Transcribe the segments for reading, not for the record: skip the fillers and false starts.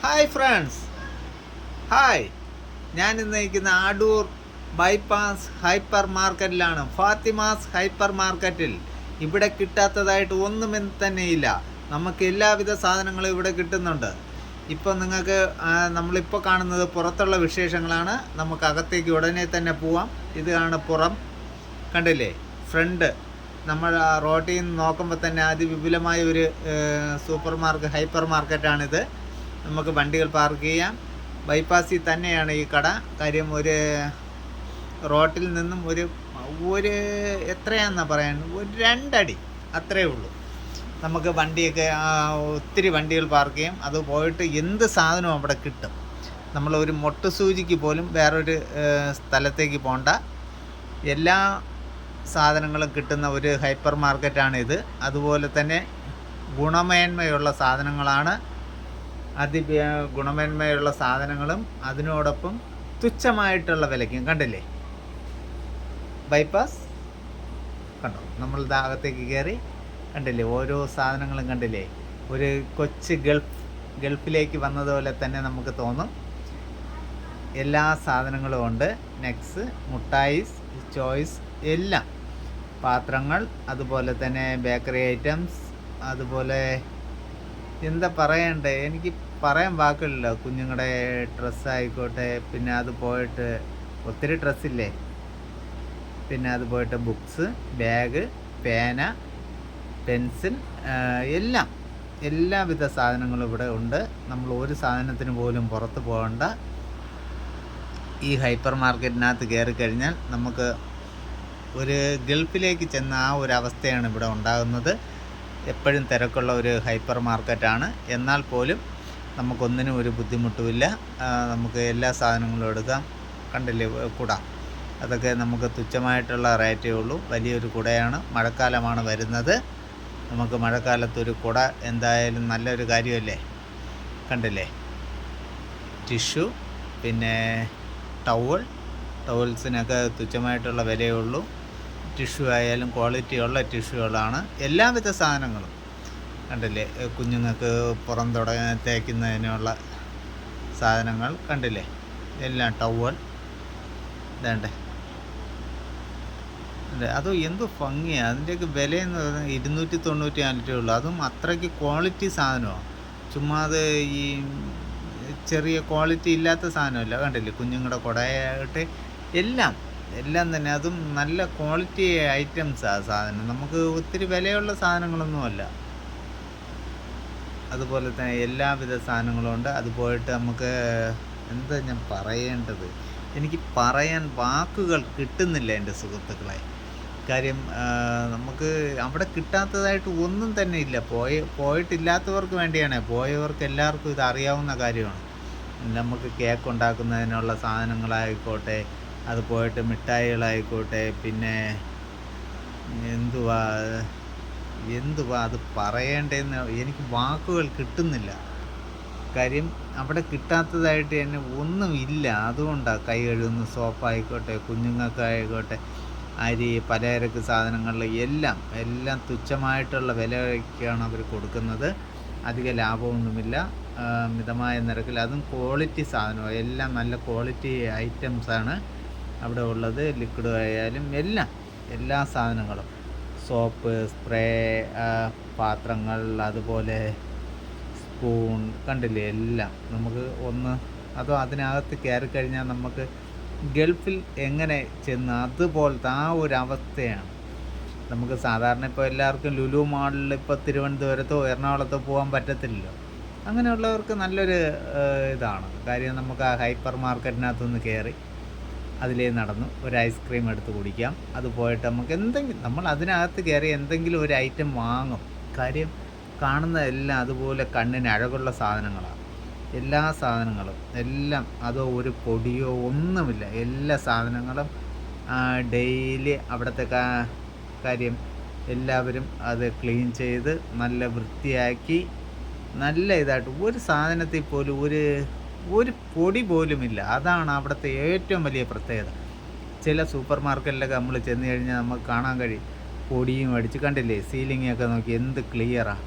Hi friends, hi. ഞാൻ ഇന്ന് നിൽക്കുന്ന അടൂർ ബൈപ്പാസ് ഹൈപ്പർ മാർക്കറ്റിലാണ്. ഫാത്തിമാസ് ഹൈപ്പർ മാർക്കറ്റിൽ. ഇവിടെ കിട്ടാത്തതായിട്ട് ഒന്നും തന്നെയില്ല. നമുക്ക് എല്ലാവിധ സാധനങ്ങളും ഇവിടെ കിട്ടുന്നുണ്ട്. ഇപ്പോൾ നിങ്ങൾക്ക് നമ്മളിപ്പോൾ കാണുന്നത് പുറത്തുള്ള വിശേഷങ്ങളാണ്. നമുക്ക് അകത്തേക്ക് ഉടനെ തന്നെ പോവാം. ഇതാണ് പുറം, കണ്ടില്ലേ? ഫ്രണ്ട് നമ്മൾ റോട്ടിൽ നിന്ന് നോക്കുമ്പോൾ തന്നെ അതിവിപുലമായ ഒരു ഹൈപ്പർ മാർക്കറ്റാണിത്. നമുക്ക് വണ്ടികൾ പാർക്ക് ചെയ്യാം. ബൈപ്പാസിൽ തന്നെയാണ് ഈ കട. കാര്യം ഒരു റോട്ടിൽ നിന്നും ഒരു എത്രയാണെന്നാണ് പറയാൻ, ഒരു 2 അടി അത്രയേ ഉള്ളൂ. നമുക്ക് വണ്ടിയൊക്കെ ഒത്തിരി വണ്ടികൾ പാർക്ക് ചെയ്യാം. അത് പോയിട്ട് എന്ത് സാധനവും അവിടെ കിട്ടും. നമ്മളൊരു മൊട്ട് സൂചിക്ക് പോലും വേറൊരു സ്ഥലത്തേക്ക് പോകണ്ട. എല്ലാ സാധനങ്ങളും കിട്ടുന്ന ഒരു ഹൈപ്പർ മാർക്കറ്റാണിത്. അതുപോലെ തന്നെ ഗുണമേന്മയുള്ള സാധനങ്ങളാണ്. ഗുണമേന്മയുള്ള സാധനങ്ങളും അതിനോടൊപ്പം തുച്ഛമായിട്ടുള്ള വിലയ്ക്കും. കണ്ടില്ലേ ബൈപ്പാസ്? കണ്ടോ? നമ്മൾ അകത്തേക്ക് കയറി, കണ്ടില്ലേ ഓരോ സാധനങ്ങളും? കണ്ടില്ലേ ഒരു കൊച്ചു ഗൾഫിലേക്ക് വന്നതുപോലെ തന്നെ നമുക്ക് തോന്നും. എല്ലാ സാധനങ്ങളും ഉണ്ട്. നെക്സ്, മുട്ടായിസ്, ചോയ്സ്, എല്ലാം. പാത്രങ്ങൾ, അതുപോലെ തന്നെ ബേക്കറി ഐറ്റംസ്, അതുപോലെ എന്താ പറയണ്ടേ, എനിക്ക് പറയാൻ വാക്കുകളില്ല. കുഞ്ഞുങ്ങളുടെ ഡ്രസ്സായിക്കോട്ടെ, പിന്നെ അത് പോയിട്ട് ഒത്തിരി ഡ്രസ്സില്ലേ, പിന്നെ അത് പോയിട്ട് ബുക്സ്, ബാഗ്, പേന, പെൻസിൽ, എല്ലാവിധ സാധനങ്ങളും ഇവിടെ ഉണ്ട്. നമ്മൾ ഒരു സാധനത്തിന് പോലും പുറത്ത് പോകണ്ട. ഈ ഹൈപ്പർ മാർക്കറ്റിനകത്ത് കയറി കഴിഞ്ഞാൽ നമുക്ക് ഒരു ഗൾഫിലേക്ക് ചെന്ന ആ ഒരു അവസ്ഥയാണ് ഇവിടെ ഉണ്ടാകുന്നത്. എപ്പോഴും തിരക്കുള്ള ഒരു ഹൈപ്പർ മാർക്കറ്റാണ്. എന്നാൽ പോലും നമുക്കൊന്നിനും ഒരു ബുദ്ധിമുട്ടുമില്ല. നമുക്ക് എല്ലാ സാധനങ്ങളും എടുക്കാം. കണ്ടില്ലേ കുട? അതൊക്കെ നമുക്ക് തുച്ഛമായിട്ടുള്ള റേറ്റേ ഉള്ളൂ. വലിയൊരു കുടയാണ്. മഴക്കാലമാണ് വരുന്നത്. നമുക്ക് മഴക്കാലത്തൊരു കുട എന്തായാലും നല്ലൊരു കാര്യമല്ലേ? കണ്ടില്ലേ? ടിഷ്യൂ, പിന്നെ ടവൽസിനൊക്കെ തുച്ഛമായിട്ടുള്ള വിലയേ ഉള്ളൂ. ടിഷ്യൂ ആയാലും ക്വാളിറ്റിയുള്ള ടിഷ്യൂകളാണ്. എല്ലാവിധ സാധനങ്ങളും കണ്ടില്ലേ? കുഞ്ഞുങ്ങൾക്ക് പുറം തേക്കുന്നതിനുള്ള സാധനങ്ങൾ കണ്ടില്ലേ? എല്ലാം ടവൽ ഇതേണ്ടേ. അതോ എന്ത് ഭംഗിയാണ്! അതിൻ്റെയൊക്കെ വിലയെന്ന് പറഞ്ഞാൽ 294 ഉള്ളൂ. അതും അത്രയ്ക്ക് ക്വാളിറ്റി സാധനമാണ്. ചുമ്മാ അത് ഈ ചെറിയ ക്വാളിറ്റി ഇല്ലാത്ത സാധനമല്ല. കണ്ടില്ലേ? കുഞ്ഞുങ്ങളുടെ കുടയായിട്ട് എല്ലാം തന്നെ. അതും നല്ല ക്വാളിറ്റി ഐറ്റംസാണ് സാധനം. നമുക്ക് ഒത്തിരി വിലയുള്ള സാധനങ്ങളൊന്നുമല്ല. അതുപോലെ തന്നെ എല്ലാവിധ സാധനങ്ങളും ഉണ്ട്. അത് പോയിട്ട് നമുക്ക് എന്താ ഞാൻ പറയേണ്ടത്, എനിക്ക് പറയാൻ വാക്കുകൾ കിട്ടുന്നില്ല എൻ്റെ സുഹൃത്തുക്കളെ. കാര്യം നമുക്ക് അവിടെ കിട്ടാത്തതായിട്ട് ഒന്നും തന്നെ ഇല്ല. പോയിട്ടില്ലാത്തവർക്ക് വേണ്ടിയാണ്. പോയവർക്ക് എല്ലാവർക്കും ഇത് അറിയാവുന്ന കാര്യമാണ്. നമുക്ക് കേക്ക് ഉണ്ടാക്കുന്നതിനുള്ള സാധനങ്ങളായിക്കോട്ടെ, അത് പോയിട്ട് മിഠായികളായിക്കോട്ടെ, പിന്നെ എന്തുവാ അത് പറയേണ്ടതെന്ന് എനിക്ക് വാക്കുകൾ കിട്ടുന്നില്ല. കാര്യം അവിടെ കിട്ടാത്തതായിട്ട് തന്നെ ഒന്നുമില്ല. അതുകൊണ്ടാണ്. കൈ കഴുകുന്ന സോപ്പായിക്കോട്ടെ, കുഞ്ഞുങ്ങൾക്കായിക്കോട്ടെ, അരി, പലചരക്ക് സാധനങ്ങളിൽ എല്ലാം തുച്ഛമായിട്ടുള്ള വിലയ്ക്കാണ് അവർ കൊടുക്കുന്നത്. അധിക ലാഭമൊന്നുമില്ല. മിതമായ നിരക്കിൽ, അതും ക്വാളിറ്റി സാധനമാണ്. എല്ലാം നല്ല ക്വാളിറ്റി ഐറ്റംസാണ് അവിടെ ഉള്ളത്. ലിക്വിഡ് ആയാലും എല്ലാ സാധനങ്ങളും, സോപ്പ്, സ്പ്രേ, പാത്രങ്ങൾ, അതുപോലെ സ്പൂൺ, കണ്ടില്ലേ? എല്ലാം നമുക്ക് അതോ അതിനകത്ത് കയറി കഴിഞ്ഞാൽ നമുക്ക് ഗൾഫിൽ എങ്ങനെ ചെന്ന് അതുപോലത്തെ ആ ഒരു അവസ്ഥയാണ്. നമുക്ക് സാധാരണ ഇപ്പോൾ എല്ലാവർക്കും ലുലു മാളിൽ ഇപ്പോൾ തിരുവനന്തപുരത്തോ എറണാകുളത്തോ പോകാൻ പറ്റത്തില്ലല്ലോ. അങ്ങനെയുള്ളവർക്ക് നല്ലൊരു ഇതാണ്. കാര്യം നമുക്ക് ആ ഹൈപ്പർ മാർക്കറ്റിനകത്തൊന്ന് കയറി അതിലേ നടന്നു ഒരു ഐസ്ക്രീം എടുത്ത് കുടിക്കാം. അത് പോയിട്ട് നമുക്ക് നമ്മൾ അതിനകത്ത് കയറി എന്തെങ്കിലും ഒരു ഐറ്റം വാങ്ങും. കാര്യം കാണുന്നതെല്ലാം അതുപോലെ കണ്ണിന് അഴകുള്ള സാധനങ്ങളാണ്. എല്ലാ സാധനങ്ങളും അതോ ഒരു പൊടിയോ ഒന്നുമില്ല. എല്ലാ സാധനങ്ങളും ഡെയിലി അവിടുത്തെ കാര്യം എല്ലാവരും അത് ക്ലീൻ ചെയ്ത് നല്ല വൃത്തിയാക്കി നല്ല ഇതായിട്ട്, ഒരു സാധനത്തിൽ പോലും ഒരു പൊടി പോലുമില്ല. അതാണ് അവിടുത്തെ ഏറ്റവും വലിയ പ്രത്യേകത. ചില സൂപ്പർ മാർക്കറ്റിലൊക്കെ നമ്മൾ ചെന്ന് കഴിഞ്ഞാൽ നമുക്ക് കാണാൻ കഴിയും പൊടിയും അടിച്ച്. കണ്ടില്ലേ? സീലിങ്ങൊക്കെ നോക്കി എന്ത് ക്ലിയറാണ്!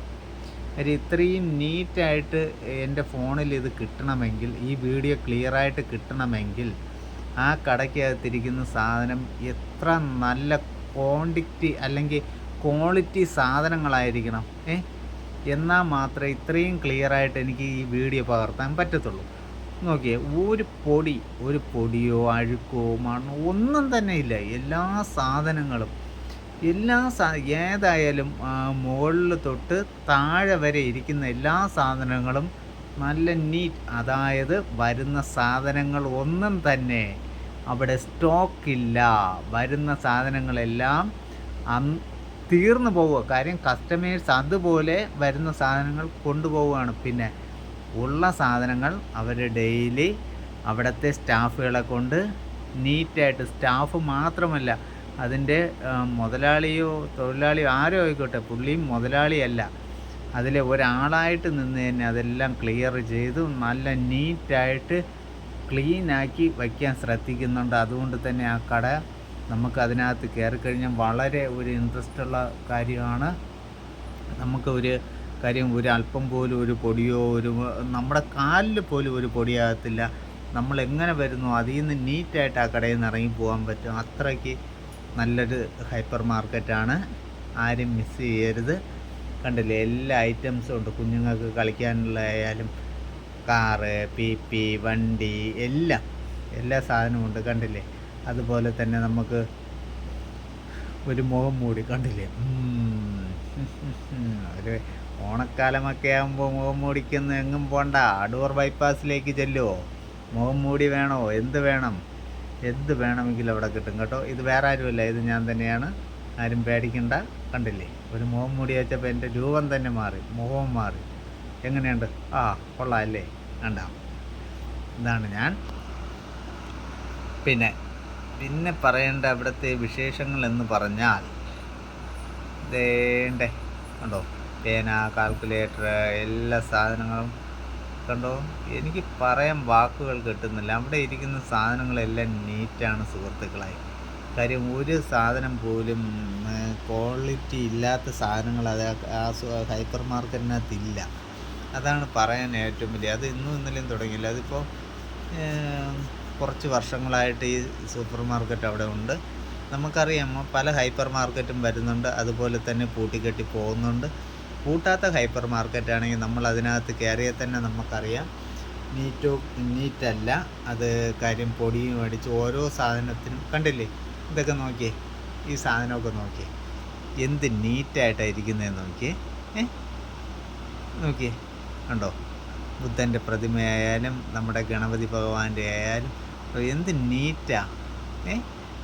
കാര്യം ഇത്രയും നീറ്റായിട്ട് എൻ്റെ ഫോണിൽ ഇത് കിട്ടണമെങ്കിൽ, ഈ വീഡിയോ ക്ലിയറായിട്ട് കിട്ടണമെങ്കിൽ ആ കടയ്ക്കകത്തിരിക്കുന്ന സാധനം എത്ര നല്ല ക്വാണ്ടിറ്റി അല്ലെങ്കിൽ ക്വാളിറ്റി സാധനങ്ങളായിരിക്കണം എന്നാൽ മാത്രമേ ഇത്രയും ക്ലിയറായിട്ട് എനിക്ക് ഈ വീഡിയോ പകർത്താൻ പറ്റത്തുള്ളൂ. നോക്കിയേ, ഒരു പൊടിയോ അഴുക്കോ മണ്ണോ ഒന്നും തന്നെ ഇല്ല. എല്ലാ സാധനങ്ങളും ഏതായാലും മുകളിൽ തൊട്ട് താഴെ വരെ ഇരിക്കുന്ന എല്ലാ സാധനങ്ങളും നല്ല നീറ്റ്. അതായത് വരുന്ന സാധനങ്ങൾ ഒന്നും തന്നെ അവിടെ സ്റ്റോക്കില്ല. വരുന്ന സാധനങ്ങളെല്ലാം തീർന്നു പോവുക. കാര്യം കസ്റ്റമേഴ്സ് അതുപോലെ വരുന്ന സാധനങ്ങൾ കൊണ്ടുപോവുകയാണ്. പിന്നെ ഉള്ള സാധനങ്ങൾ അവർ ഡെയിലി അവിടുത്തെ സ്റ്റാഫുകളെ കൊണ്ട് നീറ്റായിട്ട്, സ്റ്റാഫ് മാത്രമല്ല അതിൻ്റെ മുതലാളിയോ തൊഴിലാളിയോ ആരോ ആയിക്കോട്ടെ, പുള്ളിയും മുതലാളിയല്ല, അതിലെ ഒരാളായിട്ട് നിന്ന് തന്നെ അതെല്ലാം ക്ലിയർ ചെയ്ത് നല്ല നീറ്റായിട്ട് ക്ലീനാക്കി വയ്ക്കാൻ ശ്രദ്ധിക്കുന്നുണ്ട്. അതുകൊണ്ട് തന്നെ ആ കട നമുക്ക് അതിനകത്ത് കയറിക്കഴിഞ്ഞാൽ വളരെ ഒരു ഇൻട്രസ്റ്റുള്ള കാര്യമാണ്. നമുക്ക് ഒരു കാര്യം ഒരു അല്പം പോലും ഒരു പൊടിയോ നമ്മുടെ കാലിൽ പോലും ഒരു പൊടിയാകത്തില്ല. നമ്മൾ എങ്ങനെ വരുന്നു അതിൽ നിന്ന് നീറ്റായിട്ട് ആ കടയിൽ നിന്ന് ഇറങ്ങി പോകാൻ പറ്റും. അത്രയ്ക്ക് നല്ലൊരു ഹൈപ്പർ മാർക്കറ്റാണ്. ആരും മിസ് ചെയ്യരുത്. കണ്ടില്ലേ, എല്ലാ ഐറ്റംസും ഉണ്ട്. കുഞ്ഞുങ്ങൾക്ക് കളിക്കാനുള്ള ആയാലും കാറ്, പി വണ്ടി എല്ലാ സാധനവും ഉണ്ട്. കണ്ടില്ലേ, അതുപോലെ തന്നെ നമുക്ക് ഒരു മുഖം മൂടി കണ്ടില്ലേ, ഒരു ഓണക്കാലമൊക്കെ ആകുമ്പോൾ മുഖം മൂടിക്കുന്ന എങ്ങും പോണ്ട, അടൂർ ബൈപ്പാസിലേക്ക് ചെല്ലുമോ, മുഖം മൂടി വേണോ, എന്ത് വേണമെങ്കിലും അവിടെ കിട്ടും കേട്ടോ. ഇത് വേറെ ആരുമല്ല, ഇത് ഞാൻ തന്നെയാണ്, ആരും പേടിക്കണ്ട. കണ്ടില്ലേ, ഒരു മുഖം മൂടി വെച്ചപ്പോൾ എൻ്റെ രൂപം തന്നെ മാറി, മുഖവും മാറി. എങ്ങനെയുണ്ട്? കൊള്ളാം അല്ലേ? കണ്ട, ഇതാണ് ഞാൻ. പിന്നെ പറയേണ്ട അവിടുത്തെ വിശേഷങ്ങൾ എന്ന് പറഞ്ഞാൽ കണ്ടോ, പേന, കാൽക്കുലേറ്റർ, എല്ലാ സാധനങ്ങളും കണ്ടോ. എനിക്ക് പറയാൻ വാക്കുകൾ കിട്ടുന്നില്ല. അവിടെ ഇരിക്കുന്ന സാധനങ്ങളെല്ലാം നീറ്റാണ് സുഹൃത്തുക്കളായി. കാര്യം ഒരു സാധനം പോലും ക്വാളിറ്റി ഇല്ലാത്ത സാധനങ്ങൾ അത് ആ ഹൈപ്പർ മാർക്കറ്റിനകത്തില്ല. അതാണ് പറയാൻ ഏറ്റവും വലിയ. അത് ഇന്നും ഇന്നലെയും തുടങ്ങിയില്ല. അതിപ്പോൾ കുറച്ച് വർഷങ്ങളായിട്ട് ഈ സൂപ്പർ മാർക്കറ്റ് അവിടെ ഉണ്ട്. നമുക്കറിയാം പല ഹൈപ്പർ മാർക്കറ്റും വരുന്നുണ്ട്, അതുപോലെ തന്നെ പൂട്ടിക്കെട്ടി പോകുന്നുണ്ട്. പൂട്ടാത്ത ഹൈപ്പർ മാർക്കറ്റാണെങ്കിൽ നമ്മൾ അതിനകത്ത് കയറിയാൽ തന്നെ നമുക്കറിയാം നീറ്റല്ല അത്. കാര്യം പൊടിയും അടിച്ച് ഓരോ സാധനത്തിനും കണ്ടില്ലേ, ഇതൊക്കെ നോക്കിയേ, ഈ സാധനമൊക്കെ നോക്കിയേ, എന്ത് നീറ്റായിട്ടാണ് ഇരിക്കുന്നതെന്ന് നോക്കിയേ കണ്ടോ. ബുദ്ധൻ്റെ പ്രതിമയായാലും നമ്മുടെ ഗണപതി ഭഗവാന്റെ ആയാലും എന്ത് നീറ്റാ.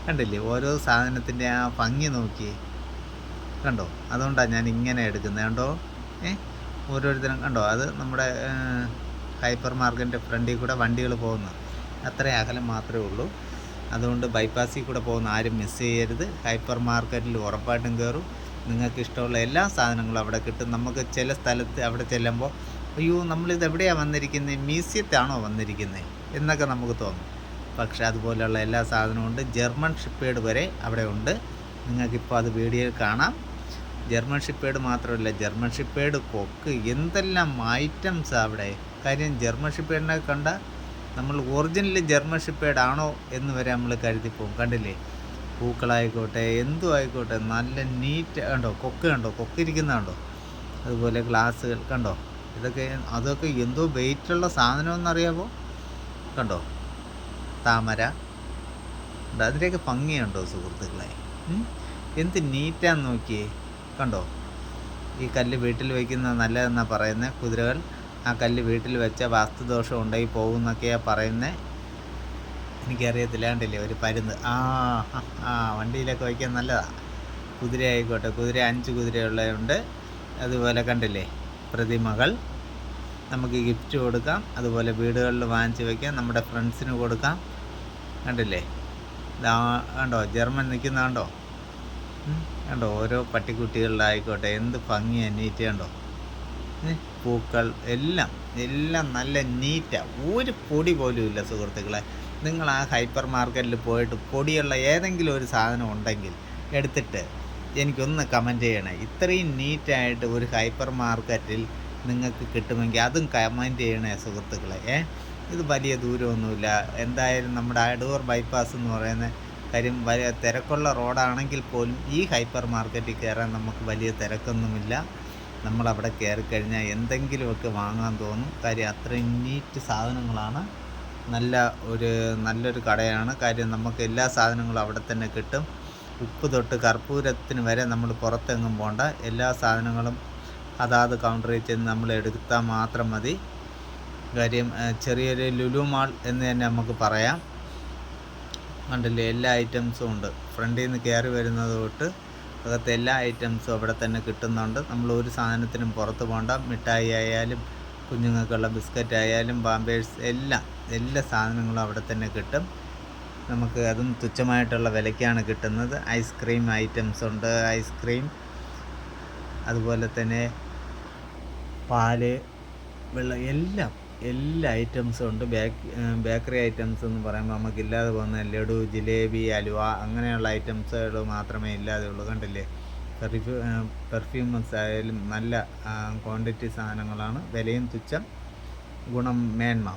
കണ്ടില്ലേ, ഓരോ സാധനത്തിൻ്റെ ആ ഭംഗി നോക്കിയേ കണ്ടോ. അതുകൊണ്ടാണ് ഞാൻ ഇങ്ങനെ എടുക്കുന്നത് കണ്ടോ. ഓരോരുത്തരും കണ്ടോ, അത് നമ്മുടെ ഹൈപ്പർ മാർക്കറ്റിൻ്റെ ഫ്രണ്ടിൽ കൂടെ വണ്ടികൾ പോകുന്നത് അത്രയും അകലം മാത്രമേ ഉള്ളൂ. അതുകൊണ്ട് ബൈപ്പാസിൽ കൂടെ പോകുന്ന ആരും മിസ് ചെയ്യരുത്. ഹൈപ്പർ മാർക്കറ്റിൽ ഉറപ്പായിട്ടും കയറും. നിങ്ങൾക്ക് ഇഷ്ടമുള്ള എല്ലാ സാധനങ്ങളും അവിടെ കിട്ടും. നമുക്ക് ചില സ്ഥലത്ത് അവിടെ ചെല്ലുമ്പോൾ അയ്യോ നമ്മളിത് എവിടെയാണ് വന്നിരിക്കുന്നത്, മ്യൂസിയത്താണോ വന്നിരിക്കുന്നത് എന്നൊക്കെ നമുക്ക് തോന്നും. പക്ഷേ അതുപോലെയുള്ള എല്ലാ സാധനവും ഉണ്ട്. ജർമ്മൻ ഷിപ്പേഡ് വരെ അവിടെ ഉണ്ട്. നിങ്ങൾക്കിപ്പോൾ അത് വീഡിയോയിൽ കാണാം. ജർമ്മൻ ഷിപ്പേഡ് മാത്രമല്ല, ജർമ്മൻ ഷിപ്പേഡ് കൊക്ക്, എന്തെല്ലാം ഐറ്റംസ് അവിടെ. കാര്യം ജർമ്മൻ ഷിപ്പേഡിനെ കണ്ട നമ്മൾ ഒറിജിനൽ ജർമ്മൻ ഷിപ്പേഡ് ആണോ എന്ന് വരെ നമ്മൾ കരുതിപ്പോവും. കണ്ടില്ലേ, പൂക്കളായിക്കോട്ടെ എന്തും ആയിക്കോട്ടെ നല്ല നീറ്റ് കണ്ടോ. കൊക്കിരിക്കുന്ന കണ്ടോ. അതുപോലെ ഗ്ലാസ്സുകൾ കണ്ടോ. അതൊക്കെ എന്തോ വെയിറ്റുള്ള സാധനമെന്നറിയാമോ. കണ്ടോ, താമര, അതിൻ്റെയൊക്കെ ഭംഗിയുണ്ടോ സുഹൃത്തുക്കളെ. എന്ത് നീറ്റാന്ന് നോക്കിയേ കണ്ടോ. ഈ കല്ല് വീട്ടിൽ വയ്ക്കുന്നത് നല്ലതെന്നാണ് പറയുന്നത്. കുതിരകൾ ആ കല്ല് വീട്ടിൽ വെച്ച വാസ്തുദോഷം ഉണ്ടായി പോകുന്നൊക്കെയാണ് പറയുന്നത്. എനിക്കറിയത്തില്ല. കണ്ടില്ലേ, ഒരു പരുന്ന് വണ്ടിയിലൊക്കെ വയ്ക്കാൻ നല്ലതാണ്. കുതിര ആയിക്കോട്ടെ, 5 കുതിരയുള്ളതുണ്ട്. അതുപോലെ കണ്ടില്ലേ, പ്രതിമകൾ നമുക്ക് ഗിഫ്റ്റ് കൊടുക്കാം. അതുപോലെ വീടുകളിൽ വാങ്ങിച്ച് വയ്ക്കാം, നമ്മുടെ ഫ്രണ്ട്സിന് കൊടുക്കാം. കണ്ടില്ലേ, കണ്ടോ ജർമ്മൻ നിൽക്കുന്ന കണ്ടോ. ഓരോ പട്ടിക്കുട്ടികളിലായിക്കോട്ടെ എന്ത് ഭംഗിയാണ്, നീറ്റ് കണ്ടോ. പൂക്കൾ എല്ലാം നല്ല നീറ്റാണ്. ഒരു പൊടി പോലും ഇല്ല സുഹൃത്തുക്കളെ. നിങ്ങൾ ആ ഹൈപ്പർ മാർക്കറ്റിൽ പോയിട്ട് പൊടിയുള്ള ഏതെങ്കിലും ഒരു സാധനം ഉണ്ടെങ്കിൽ എടുത്തിട്ട് എനിക്കൊന്ന് കമൻറ്റ് ചെയ്യണേ. ഇത്രയും നീറ്റായിട്ട് ഒരു ഹൈപ്പർ മാർക്കറ്റിൽ നിങ്ങൾക്ക് കിട്ടുമെങ്കിൽ അതും കമൻറ്റ് ചെയ്യണേ സുഹൃത്തുക്കളെ. ഇത് വലിയ ദൂരമൊന്നുമില്ല. എന്തായാലും നമ്മുടെ അടൂർ ബൈപ്പാസ് എന്ന് പറയുന്ന കാര്യം വലിയ തിരക്കുള്ള റോഡാണെങ്കിൽ പോലും ഈ ഹൈപ്പർ മാർക്കറ്റിൽ കയറാൻ നമുക്ക് വലിയ തിരക്കൊന്നുമില്ല. നമ്മളവിടെ കയറിക്കഴിഞ്ഞാൽ എന്തെങ്കിലുമൊക്കെ വാങ്ങാൻ തോന്നും. കാര്യം അത്രയും നീറ്റ് സാധനങ്ങളാണ്. നല്ലൊരു കടയാണ്. കാര്യം നമുക്ക് എല്ലാ സാധനങ്ങളും അവിടെ തന്നെ കിട്ടും. ഉപ്പ് തൊട്ട് കർപ്പൂരത്തിന് വരെ നമ്മൾ പുറത്തെങ്ങും പോകണ്ട. എല്ലാ സാധനങ്ങളും അതാത് കൗണ്ടറിൽ ചെന്ന് നമ്മൾ എടുത്താൽ മാത്രം മതി. കാര്യം ചെറിയൊരു ലുലു മാൾ എന്ന് തന്നെ നമുക്ക് പറയാം. കണ്ടില്ലേ, എല്ലാ ഐറ്റംസും ഉണ്ട്. ഫ്രണ്ടിൽ നിന്ന് കയറി വരുന്നത് തൊട്ട് അകത്ത് എല്ലാ ഐറ്റംസും അവിടെ തന്നെ കിട്ടുന്നുണ്ട്. നമ്മൾ ഒരു സാധനത്തിനും പുറത്ത് പോകണ്ട. മിഠായി ആയാലും കുഞ്ഞുങ്ങൾക്കുള്ള ബിസ്ക്കറ്റ് ആയാലും പാമ്പേഴ്സ് എല്ലാ സാധനങ്ങളും അവിടെ തന്നെ കിട്ടും. നമുക്ക് അതും തുച്ഛമായിട്ടുള്ള വിലയ്ക്കാണ് കിട്ടുന്നത്. ഐസ്ക്രീം ഐറ്റംസ് ഉണ്ട്. ഐസ്ക്രീം, അതുപോലെ തന്നെ പാല്, വെള്ളം, എല്ലാ ഐറ്റംസും ഉണ്ട്. ബേക്കറി ഐറ്റംസ് എന്ന് പറയുമ്പോൾ നമുക്കില്ലാതെ പോകുന്ന ലഡു, ജിലേബി, അലുവ അങ്ങനെയുള്ള ഐറ്റംസുകൾ മാത്രമേ ഇല്ലാതെ ഉള്ളൂ. കണ്ടില്ലേ, പെർഫ്യൂംസ് ആയാലും നല്ല ക്വാണ്ടിറ്റി സാധനങ്ങളാണ്. വിലയും തുച്ഛം, ഗുണം മേന്മ,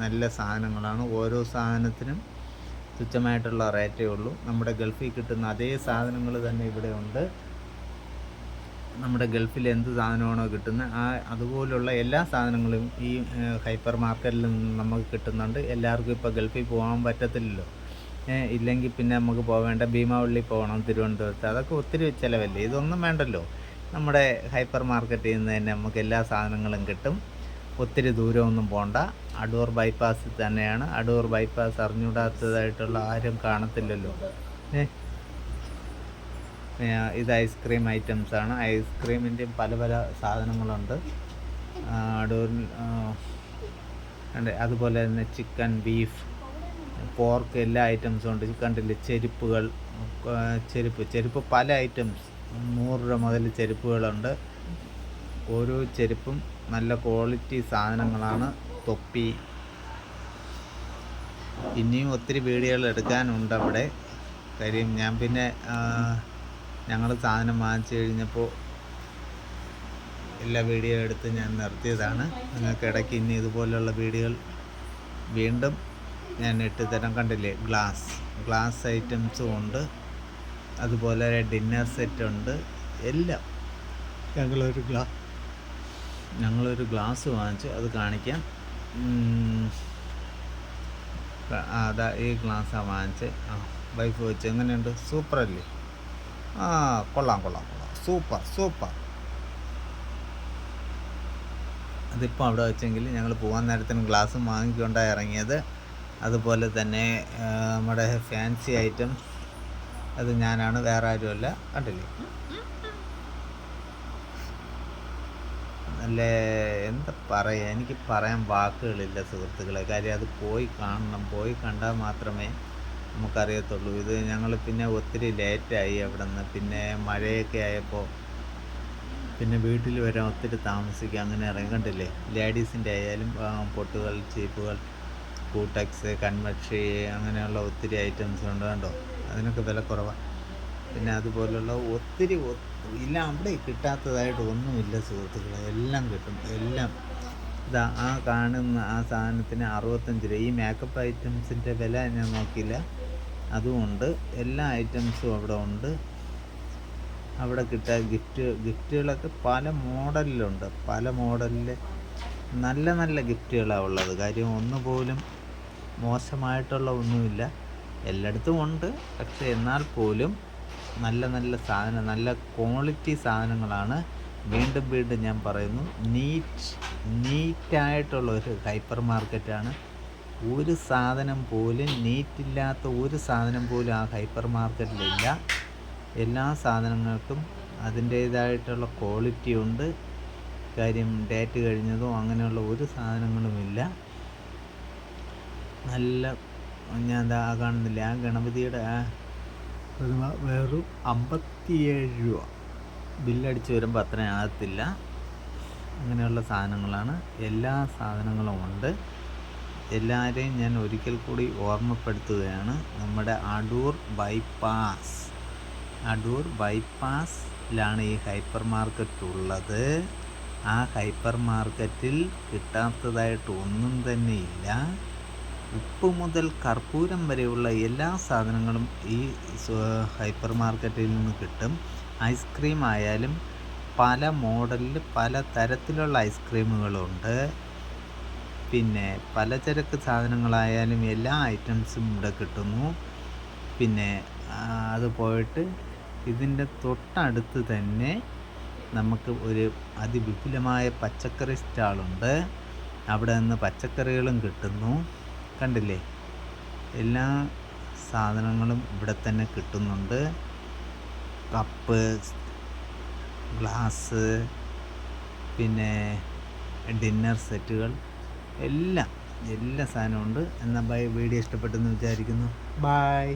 നല്ല സാധനങ്ങളാണ്. ഓരോ സാധനത്തിനും തുച്ഛമായിട്ടുള്ള റേറ്റേ ഉള്ളൂ. നമ്മുടെ ഗൾഫിൽ കിട്ടുന്ന അതേ സാധനങ്ങൾ തന്നെ ഇവിടെ ഉണ്ട്. നമ്മുടെ ഗൾഫിൽ എന്ത് സാധനമാണോ കിട്ടുന്നത് അതുപോലുള്ള എല്ലാ സാധനങ്ങളും ഈ ഹൈപ്പർ മാർക്കറ്റിൽ നിന്ന് നമുക്ക് കിട്ടുന്നുണ്ട്. എല്ലാവർക്കും ഇപ്പോൾ ഗൾഫിൽ പോകാൻ പറ്റത്തില്ലല്ലോ. ഇല്ലെങ്കിൽ പിന്നെ നമുക്ക് പോവേണ്ട ഭീമാവള്ളി പോകണം, തിരുവനന്തപുരത്ത്. അതൊക്കെ ഒത്തിരി ചിലവല്ലേ. ഇതൊന്നും വേണ്ടല്ലോ. നമ്മുടെ ഹൈപ്പർ മാർക്കറ്റിൽ നിന്ന് തന്നെ നമുക്ക് എല്ലാ സാധനങ്ങളും കിട്ടും. ഒത്തിരി ദൂരമൊന്നും പോകണ്ട. അടൂർ ബൈപ്പാസിൽ തന്നെയാണ്. അടൂർ ബൈപ്പാസ് അറിഞ്ഞൂടാത്തതായിട്ടുള്ള ആരും കാണത്തില്ലല്ലോ. ഇത് ഐസ്ക്രീം ഐറ്റംസാണ്. ഐസ്ക്രീമിൻ്റെയും പല സാധനങ്ങളുണ്ട് അടൂരിൽ. അതുപോലെ തന്നെ ചിക്കൻ, ബീഫ്, പോർക്ക് എല്ലാ ഐറ്റംസും ഉണ്ട്. കണ്ടില്ലേ, ചെരുപ്പ് പല ഐറ്റംസ്. 100 രൂപ മുതൽ ചെരുപ്പുകളുണ്ട്. ഓരോ ചെരുപ്പും നല്ല ക്വാളിറ്റി സാധനങ്ങളാണ്. തൊപ്പി, ഇനിയും ഒത്തിരി വീഡിയോകൾ എടുക്കാനുണ്ട് അവിടെ. കാര്യം ഞാൻ പിന്നെ ഞങ്ങൾ സാധനം വാങ്ങിച്ചു കഴിഞ്ഞപ്പോൾ എല്ലാ വീഡിയോ എടുത്ത് ഞാൻ നിർത്തിയതാണ്. നിങ്ങൾക്ക് ഇടയ്ക്ക് ഇനി ഇതുപോലെയുള്ള വീഡിയോകൾ വീണ്ടും ഞാൻ ഇട്ട് തരാം. കണ്ടില്ലേ, ഗ്ലാസ് ഐറ്റംസും ഉണ്ട്. അതുപോലെ ഡിന്നർ സെറ്റ് ഉണ്ട്. എല്ലാം ഞങ്ങളൊരു ഗ്ലാസ് വാങ്ങിച്ചു, അത് കാണിക്കാം. അതാ ഈ ഗ്ലാസ്സാണ് വാങ്ങിച്ചത്. വൈഫ് വെച്ച്. എങ്ങനെയുണ്ട്? സൂപ്പറല്ലേ? കൊള്ളാം, സൂപ്പർ. അതിപ്പോൾ അവിടെ വെച്ചെങ്കിൽ ഞങ്ങൾ പോകാൻ നേരത്തിന് ഗ്ലാസ്സും വാങ്ങിക്കൊണ്ടാണ് ഇറങ്ങിയത്. അതുപോലെ തന്നെ നമ്മുടെ ഫാൻസി ഐറ്റംസ്, അത് ഞാനാണ്, വേറെ ആരുമല്ല. കണ്ടില്ലേ, നല്ല എന്താ പറയുക, എനിക്ക് പറയാൻ വാക്കുകളില്ല സുഹൃത്തുക്കളെ. കാര്യം അത് പോയി കാണണം. പോയി കണ്ടാൽ മാത്രമേ നമുക്കറിയത്തുള്ളൂ. ഇത് ഞങ്ങൾ പിന്നെ ഒത്തിരി ലേറ്റായി അവിടെ നിന്ന്. പിന്നെ മഴയൊക്കെ ആയപ്പോൾ പിന്നെ വീട്ടിൽ വരാൻ ഒത്തിരി താമസിക്കുക. അങ്ങനെ ഇറങ്ങി. കണ്ടില്ലേ, ലേഡീസിൻ്റെ ആയാലും പൊട്ടുകൾ, ചീപ്പുകൾ, കൂട്ടക്സ്, കൺമക്ഷി, അങ്ങനെയുള്ള ഒത്തിരി ഐറ്റംസ് ഉണ്ട്. കണ്ടോ, അതിനൊക്കെ വില കുറവാണ്. പിന്നെ അതുപോലുള്ള ഒത്തിരി ഇല്ല, അവിടെ കിട്ടാത്തതായിട്ട് ഒന്നുമില്ല സുഹൃത്തുക്കളെ. എല്ലാം കിട്ടും. ഇതാ ആ കാണുന്ന ആ സാധനത്തിന് 65 രൂപ. ഈ മേക്കപ്പ് ഐറ്റംസിൻ്റെ വില ഞാൻ നോക്കിയില്ല, അതുമുണ്ട്. എല്ലാ ഐറ്റംസും അവിടെ ഉണ്ട്. അവിടെ കിട്ടുക ഗിഫ്റ്റുകളൊക്കെ പല മോഡലിലുണ്ട്. പല മോഡലിൽ നല്ല ഗിഫ്റ്റുകളാണ് ഉള്ളത്. കാര്യം ഒന്നുപോലും മോശമായിട്ടുള്ള ഒന്നുമില്ല, എല്ലായിടത്തും ഉണ്ട്. പക്ഷേ എന്നാൽ പോലും നല്ല സാധനം, നല്ല ക്വാളിറ്റി സാധനങ്ങളാണ്. വീണ്ടും ഞാൻ പറയുന്നു, നീറ്റായിട്ടുള്ള ഒരു ഹൈപ്പർ മാർക്കറ്റാണ്. ഒരു സാധനം പോലും നീറ്റില്ലാത്ത ഒരു സാധനം പോലും ആ ഹൈപ്പർ മാർക്കറ്റിലില്ല. എല്ലാ സാധനങ്ങൾക്കും അതിൻ്റേതായിട്ടുള്ള ക്വാളിറ്റി ഉണ്ട്. കാര്യം ഡേറ്റ് കഴിഞ്ഞതോ അങ്ങനെയുള്ള ഒരു സാധനങ്ങളുമില്ല. നല്ല, ഞാൻ ആ കാണുന്നില്ല, ആ ഗണപതിയുടെ വെറും 57 രൂപ. ബില്ലടിച്ച് വരുമ്പോൾ അത്രയും ആകത്തില്ല. അങ്ങനെയുള്ള സാധനങ്ങളാണ്. എല്ലാ സാധനങ്ങളും ഉണ്ട്. എല്ലാവരെയും ഞാൻ ഒരിക്കൽ കൂടി ഓർമ്മപ്പെടുത്തുകയാണ്, നമ്മുടെ അടൂർ ബൈപ്പാസിലാണ് ഈ ഹൈപ്പർ മാർക്കറ്റ് ഉള്ളത്. ആ ഹൈപ്പർ മാർക്കറ്റിൽ കിട്ടാത്തതായിട്ട് ഒന്നും തന്നെ ഇല്ല. ഉപ്പ് മുതൽ കർപ്പൂരം വരെയുള്ള എല്ലാ സാധനങ്ങളും ഈ ഹൈപ്പർ മാർക്കറ്റിൽ നിന്ന് കിട്ടും. ഐസ്ക്രീം ആയാലും പല മോഡലിൽ പല തരത്തിലുള്ള ഐസ്ക്രീമുകളുണ്ട്. പിന്നെ പലചരക്ക് സാധനങ്ങളായാലും എല്ലാ ഐറ്റംസും ഇവിടെ കിട്ടുന്നു. പിന്നെ അത് പോയിട്ട് ഇതിൻ്റെ തൊട്ടടുത്ത് തന്നെ നമുക്ക് ഒരു അതിവിപുലമായ പച്ചക്കറി സ്റ്റാളുണ്ട്. അവിടെ നിന്ന് പച്ചക്കറികളും കിട്ടുന്നു. കണ്ടില്ലേ, എല്ലാ സാധനങ്ങളും ഇവിടെ തന്നെ കിട്ടുന്നുണ്ട്. കപ്പ്, ഗ്ലാസ്, പിന്നെ ഡിന്നർ സെറ്റുകൾ, എല്ലാ സാധനവും ഉണ്ട്. എന്നാൽ വീഡിയോ ഇഷ്ടപ്പെട്ടെന്ന് വിചാരിക്കുന്നു. ബായ്.